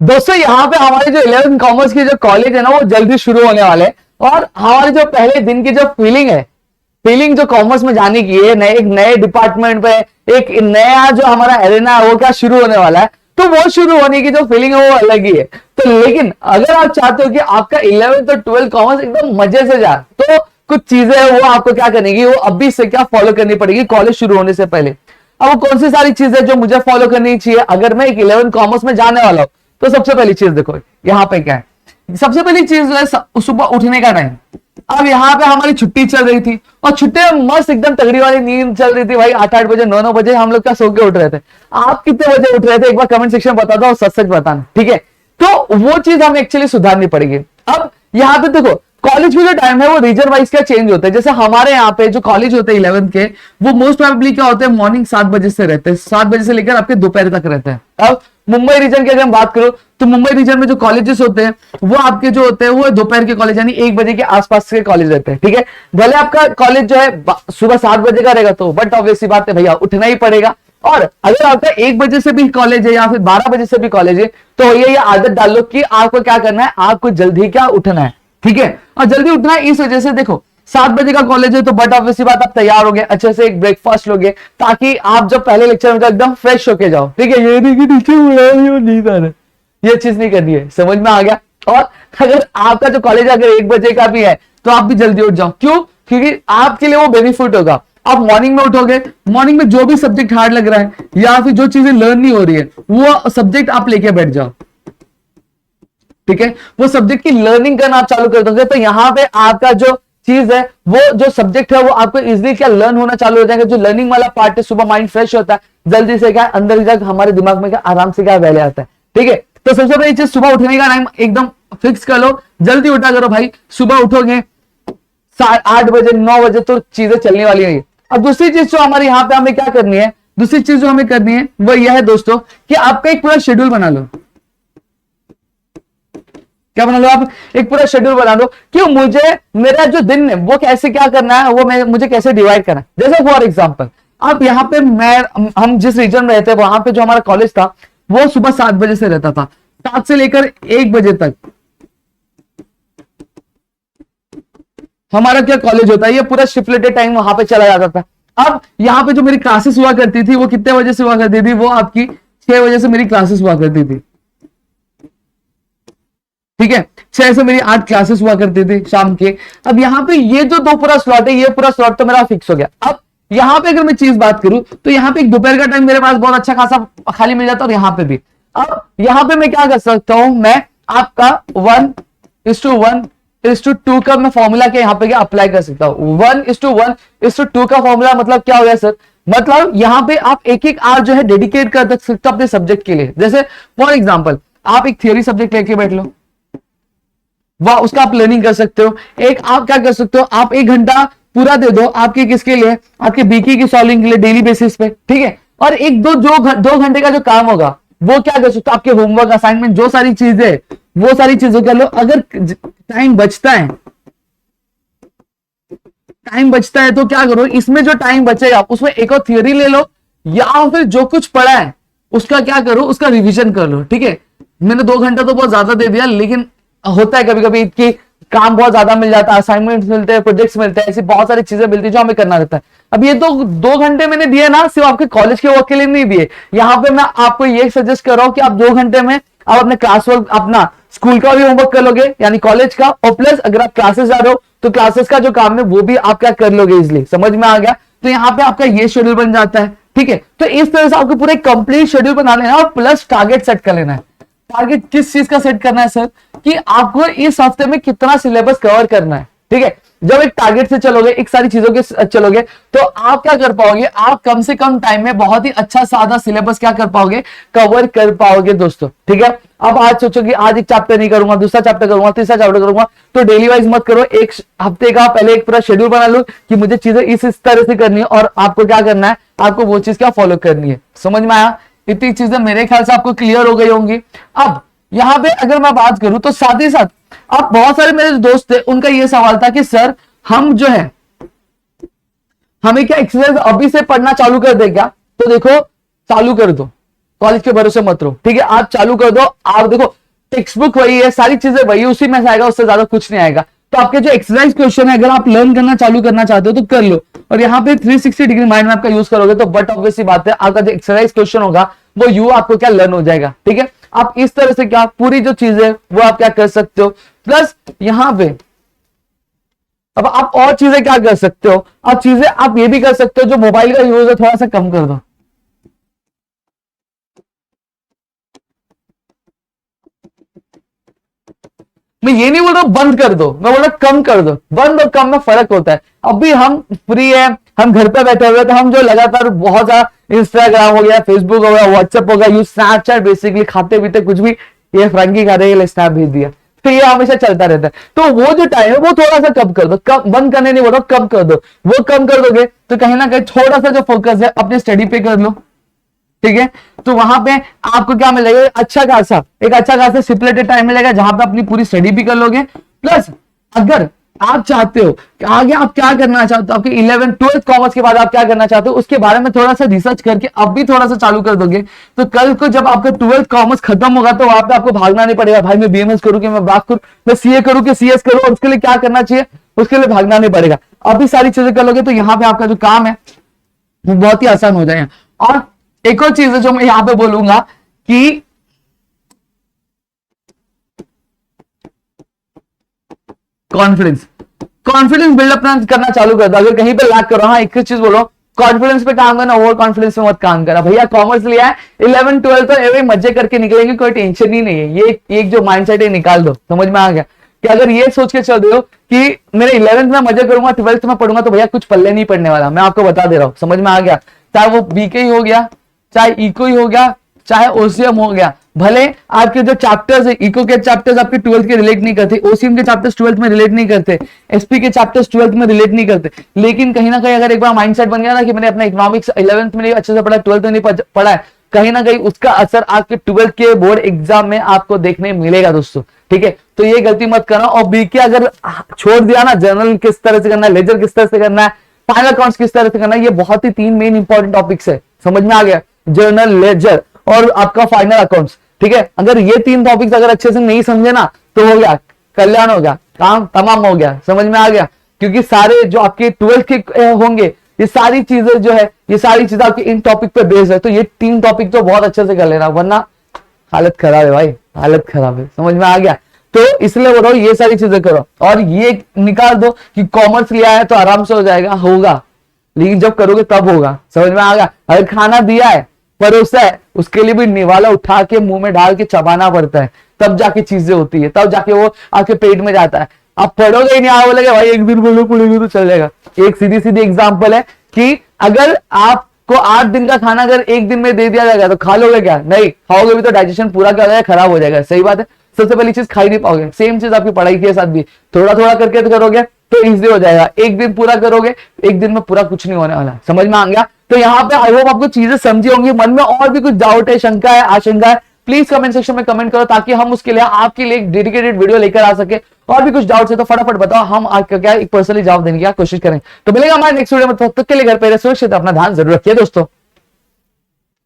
दोस्तों यहाँ पे हमारे जो 11th कॉमर्स की जो कॉलेज है ना वो जल्दी शुरू होने वाले हैं, और हमारे जो पहले दिन की जो फीलिंग है, फीलिंग जो कॉमर्स में जाने की है, नए एक नए डिपार्टमेंट पे एक नया जो हमारा एरेना है वो क्या शुरू होने वाला है, तो वो शुरू होने की जो फीलिंग है वो अलग ही है। तो लेकिन अगर आप चाहते हो कि आपका 11th और 12th कॉमर्स एकदम मजे से जाए, तो कुछ चीजें है वो आपको क्या करनी है, वो अभी से क्या फॉलो करनी पड़ेगी कॉलेज शुरू होने से पहले। अब वो कौन सी सारी चीजें जो मुझे फॉलो करनी चाहिए अगर मैं एक 11th कॉमर्स में जाने वाला हूं, तो सबसे पहली चीज देखो यहाँ पे क्या है। सबसे पहली चीज जो है सुबह उठने का टाइम। अब यहाँ पे हमारी छुट्टी चल रही थी और छुट्टी में मस्त एकदम तगड़ी वाली नींद चल रही थी भाई, 8-8 बजे 9-9 बजे हम लोग क्या सो के उठ रहे थे। आप कितने बजे उठ रहे थे एक बार कमेंट सेक्शन में बता दो, सच सच बताना, ठीक है। तो वो चीज हमें एक्चुअली सुधारनी पड़ेगी। अब यहाँ पे देखो कॉलेज में जो टाइम है वो रीजन वाइज क्या चेंज होता है। जैसे हमारे यहाँ पे जो कॉलेज होते हैं 11th के, वो मोस्ट प्रोबेबली क्या होते हैं, मॉर्निंग 7 बजे से रहते हैं, 7 बजे से लेकर आपके दोपहर तक रहते हैं। अब मुंबई रीजन की अगर हम बात करो तो मुंबई रीजन में जो कॉलेजेस होते हैं वो आपके जो होते हैं वो दोपहर के कॉलेज यानी 1 बजे के आसपास के कॉलेज रहते हैं, ठीक है। भले आपका कॉलेज जो है सुबह 7 बजे का रहेगा, तो बट ऑब्वियसली बात है भैया उठना ही पड़ेगा। और अगर आपका 1 बजे से भी कॉलेज है या फिर 12 बजे से भी कॉलेज है, तो ये आदत डाल लो कि आपको क्या करना है, आपको जल्दी क्या उठना है, ठीक है। और जल्दी उठना है इस वजह से, देखो 7 बजे का कॉलेज है तो बट ऑब्वियसली बात आप तैयार हो गए, अच्छे से एक ब्रेकफास्ट लोगे ताकि आप जब पहले लेक्चर में तो एकदम फ्रेश होके जाओ, ठीक है। ये नहीं कि नीचे नींद आ रहा है, ये चीज नहीं करनी है, समझ में आ गया। और अगर आपका जो कॉलेज अगर 1 बजे का भी है तो आप भी जल्दी उठ जाओ, क्यों, क्योंकि आपके लिए वो बेनिफिट होगा। आप मॉर्निंग में उठोगे, मॉर्निंग में जो भी सब्जेक्ट हार्ड लग रहा है या फिर जो चीजें लर्न नहीं हो रही है वो सब्जेक्ट आप लेके बैठ जाओ, ठीक है। वो सब्जेक्ट की लर्निंग करना आप चालू कर दोगे, तो यहां पे आपका जो चीज है वो जो सब्जेक्ट है वो आपको इजीली क्या लर्न होना चालू हो जाएगा। जो लर्निंग वाला पार्ट है, सुबह माइंड फ्रेश होता है, जल्दी से क्या अंदर जाकर हमारे दिमाग में क्या आराम से क्या पहले आता है, ठीक है। तो सबसे पहली चीज सुबह उठने का टाइम एकदम फिक्स कर लो, जल्दी उठा करो भाई। सुबह उठोगे 8 बजे 9 बजे तो चीजें चलने वाली है। अब दूसरी चीज जो हमारे यहाँ पे हमें क्या करनी है, दूसरी चीज जो हमें करनी है वो यह है दोस्तों कि आपका एक पूरा शेड्यूल बना लो। क्या बना लो आप, एक पूरा शेड्यूल बना लो कि मुझे मेरा जो दिन है वो कैसे क्या करना है, वो मुझे कैसे डिवाइड करना है। जैसे फॉर एग्जांपल अब यहाँ पे हम जिस रीजन में रहते हैं वहां पे जो हमारा कॉलेज था वो सुबह 7 बजे से रहता था, 7 से लेकर 1 बजे तक हमारा क्या कॉलेज होता है, ये पूरा शिफ्टेड टाइम वहां पे चला जाता था। अब यहाँ पे जो मेरी क्लासेस हुआ करती थी वो कितने बजे से हुआ करती थी, वो आपकी 6 बजे से मेरी क्लासेस हुआ करती थी, ठीक है। 6 से मेरी 8 क्लासेस हुआ करती थी शाम के। अब यहाँ पे ये जो दो पूरा स्लॉट है, ये पूरा स्लॉट तो मेरा फिक्स हो गया। अब यहाँ पे अगर मैं चीज बात करूं तो यहाँ पे एक दोपहर का टाइम मेरे पास बहुत अच्छा खासा खाली मिल जाता है, और यहाँ पे भी। अब यहाँ पे मैं क्या कर सकता हूं, मैं आपका 1:1:2 का मैं फॉर्मूला के यहाँ पे क्या अप्लाई कर सकता हूं। 1:1:2 का फॉर्मूला मतलब क्या हो गया सर, मतलब यहाँ पे आप एक एक आवर जो है डेडिकेट कर सकते हो अपने सब्जेक्ट के लिए। जैसे फॉर एग्जाम्पल आप एक थियोरी सब्जेक्ट लेके बैठ लो, वाह उसका आप लर्निंग कर सकते हो। एक आप क्या कर सकते हो, आप 1 घंटा पूरा दे दो आपके किसके लिए, आपके बीकी की सॉल्विंग के लिए डेली बेसिस पे, ठीक है। और एक दो 2 घंटे का जो काम होगा वो क्या कर सकते हो, आपके होमवर्क असाइनमेंट जो सारी चीजें वो सारी चीजें कर लो। अगर टाइम बचता है तो क्या करो, इसमें जो टाइम बचेगा उसमें एक और थियोरी ले लो, या फिर जो कुछ पढ़ा है उसका क्या करो, उसका रिवीजन कर लो, ठीक है। मैंने 2 घंटा तो बहुत ज्यादा दे दिया, लेकिन होता है कभी कभी कि काम बहुत ज्यादा मिल जाता है, असाइनमेंट्स मिलते हैं, प्रोजेक्ट्स मिलते हैं, ऐसी बहुत सारी चीजें मिलती है जो हमें करना रहता है। अब ये तो 2 घंटे मैंने दिए ना, सिर्फ आपके कॉलेज के वर्क के लिए नहीं दिए। यहाँ पे मैं आपको ये सजेस्ट कर रहा हूँ कि आप 2 घंटे में आप अपने क्लास वर्क, अपना स्कूल का भी होमवर्क कर लोगे यानी कॉलेज का, और प्लस अगर आप क्लासेस जा रहे हो तो क्लासेस का जो काम है वो भी आप क्या कर लोगे इजिली, समझ में आ गया। तो यहाँ पे आपका ये शेड्यूल बन जाता है, ठीक है। तो इस तरह से आपको पूरा कंप्लीट शेड्यूल बना लेना और प्लस टारगेट सेट कर लेना है। टारगेट किस चीज का सेट करना है सर, कि आपको इस हफ्ते में कितना सिलेबस कवर करना है, ठीक है। जब एक टारगेट से चलोगे, एक सारी चीजों के चलोगे, तो आप क्या कर पाओगे, आप कम से कम टाइम में बहुत ही अच्छा सादा सिलेबस क्या कर पाओगे, कवर कर पाओगे दोस्तों, ठीक है। अब आज सोचो कि आज एक चैप्टर नहीं करूंगा, दूसरा चैप्टर करूंगा, तीसरा चैप्टर करूंगा, तो डेली वाइज मत करो। एक हफ्ते का पहले एक पूरा शेड्यूल बना लो कि मुझे चीजें इस तरह से करनी है, और आपको क्या करना है, आपको वो चीज क्या फॉलो करनी है। समझ में आया, इतनी चीजें मेरे ख्याल से आपको क्लियर हो गई होंगी। अब यहां पे अगर मैं बात करूं तो साथ ही साथ अब बहुत सारे मेरे दोस्त थे, उनका ये सवाल था कि सर हम जो है हमें क्या एक्सरसाइज अभी से पढ़ना चालू कर दे क्या, तो देखो चालू कर दो, कॉलेज के भरोसे मत रहो, ठीक है। आप चालू कर दो, आप देखो टेक्स्ट बुक वही है, सारी चीजें वही, उसी में से आएगा, उससे ज्यादा कुछ नहीं आएगा। तो आपके जो एक्सरसाइज क्वेश्चन है, अगर आप लर्न करना चालू करना चाहते हो तो कर लो, और यहाँ पे 360 डिग्री माइंड मैप का यूज करोगे तो बट ऑब्वियस सी बात है आपका जो एक्सरसाइज क्वेश्चन होगा वो यू आपको क्या लर्न हो जाएगा, ठीक है। आप इस तरह से क्या पूरी जो चीज है वो आप क्या कर सकते हो। प्लस यहाँ पे अब आप और चीजें क्या कर सकते हो, आप चीजें आप ये भी कर सकते हो, जो मोबाइल का यूज है थोड़ा सा कम कर दो। मैं ये नहीं बोल रहा बंद कर दो, मैं बोल रहा कम कर दो। बंद और कम में फर्क होता है। अभी हम फ्री है, हम घर पे बैठे हुए, तो हम जो लगातार बहुत सारा इंस्टाग्राम हो गया, फेसबुक हो गया, व्हाट्सएप हो गया, यूज स्नैपचैट, बेसिकली खाते पीते कुछ भी, ये फ्रैंकी खा रहे स्नैप भेज दिया, तो ये हमेशा चलता रहता है। तो वो जो टाइम है वो थोड़ा सा कम कर दो, कम बंद करने नहीं बोल रहा, कम कर दो। वो कम कर दोगे तो कहीं ना कहीं थोड़ा सा जो फोकस है अपने स्टडी पे कर लो, ठीक है। तो वहां पे आपको क्या मिलेगा, अच्छा खासा एक अच्छा खासा स्टिपुलेटेड टाइम मिलेगा जहां पे अपनी पूरी स्टडी भी कर लोगे। प्लस अगर आप चाहते हो कि आगे आप क्या करना चाहते हो, आपके 11th 12th कॉमर्स के बाद आप क्या करना चाहते हो, उसके बारे में थोड़ा सा रिसर्च करके अब भी थोड़ा सा चालू कर दोगे, तो कल को जब आपका 12th कॉमर्स खत्म होगा तो वहां पे आपको भागना नहीं पड़ेगा, भाई मैं बीएमएस करूं कि मैं बात करूं, मैं सीए करूं कि सीएस करूं, और उसके लिए क्या करना चाहिए, उसके लिए भागना नहीं पड़ेगा। अभी सारी चीजें कर लोगे तो यहाँ पे आपका जो काम है वो बहुत ही आसान हो जाएगा। और एक और चीज है जो मैं यहां पे बोलूंगा कि कॉन्फिडेंस बिल्डअप करना चालू कर दो। अगर कहीं पे लैक करो, हाँ एक चीज बोलो, कॉन्फिडेंस पे काम करना, ओवर कॉन्फिडेंस में मत काम करा। भैया कॉमर्स लिया है, 11 12 तो एवं मजे करके निकलेंगे, कोई टेंशन ही नहीं है। ये एक जो माइंडसेट है निकाल दो, समझ में आ गया। कि अगर ये सोच के चल रहे हो कि मेरे 11th में मजे करूंगा, 12th में पढ़ूंगा, तो भैया कुछ पल्ले नहीं पड़ने वाला, मैं आपको बता दे रहा हूं, समझ में आ गया। चाहे वो बीके ही हो गया, चाहे इको ही हो गया, चाहे ओसीएम हो गया, भले आपके जो चैप्टर्स है, इको के चैप्टर्स आपके 12th के रिलेट नहीं करते, ओसीएम के चैप्टर्स 12th में रिलेट नहीं करते, एसपी के चैप्टर्स 12th में रिलेट नहीं करते, लेकिन कहीं ना कहीं अगर एक बार माइंडसेट बन गया ना कि मैंने अपना इकोनॉमिक्स 11th में नहीं अच्छे से पढ़ा, 12th में नहीं पढ़ा है, कहीं ना कहीं उसका असर आपके 12th के बोर्ड एग्जाम में आपको देखने मिलेगा दोस्तों, ठीक है। तो ये गलती मत करना। और बीके अगर छोड़ दिया ना, जर्नल किस तरह से करना है, लेजर किस तरह से करना है, फाइनल अकाउंट्स किस तरह से करना है, ये बहुत ही 3 मेन इंपॉर्टेंट टॉपिक्स है, समझ में आ गया। जर्नल, लेजर और आपका फाइनल अकाउंट्स, ठीक है। अगर ये 3 टॉपिक्स अगर अच्छे से नहीं समझे ना तो हो गया, कल्याण हो गया, काम तमाम हो गया, समझ में आ गया। क्योंकि सारे जो आपके 12th के होंगे, ये सारी चीजें जो है, ये सारी चीजें आपके इन टॉपिक पे बेस्ड है। तो ये 3 टॉपिक तो बहुत अच्छे से कर लेना, वरना हालत खराब है भाई, हालत खराब है, समझ में आ गया। तो इसलिए बोल रहा हूं ये सारी चीजें करो, और ये निकाल दो कि कॉमर्स लिया है तो आराम से हो जाएगा, होगा, लेकिन जब करोगे तब होगा, समझ में आ गया। अगर खाना दिया है, परोसा है, उसके लिए भी निवाला उठा के मुंह में डाल के चबाना पड़ता है, तब जाके चीजें होती है, तब जाके वो आपके पेट में जाता है। आप पढ़ोगे ही नहीं, आप बोलेगे भाई एक दिन बोलो पढ़ेंगे तो चल जाएगा। एक सीधी सीधी एग्जांपल है कि अगर आपको 8 दिन का खाना अगर एक दिन में दे दिया जाएगा तो खा लोगे क्या? नहीं खाओगे भी तो डाइजेशन पूरा क्या हो जाएगा, खराब हो जाएगा, सही बात है। सबसे पहली चीज खा ही नहीं पाओगे। सेम चीज आपकी पढ़ाई के साथ भी, थोड़ा थोड़ा करके तो करोगे तो इजी हो जाएगा। एक दिन पूरा करोगे, एक दिन में पूरा कुछ नहीं होने वाला, समझ में आ गया। तो यहाँ पे आई होप आपको चीजें समझी होंगी। मन में और भी कुछ डाउट है, शंका है, आशंका है, प्लीज कमेंट सेक्शन में कमेंट करो, ताकि हम उसके लिए आपके लिए एक डेडिकेटेड वीडियो लेकर आ सके। और भी कुछ डाउट्स है तो फटाफट बताओ, हम आपका क्या एक पर्सनली जवाब देने की कोशिश करें। तो मिलेगा हमारे नेक्स्ट वीडियो में, तब तक के लिए घर पे सुरक्षित, अपना ध्यान जरूर रखिए दोस्तों।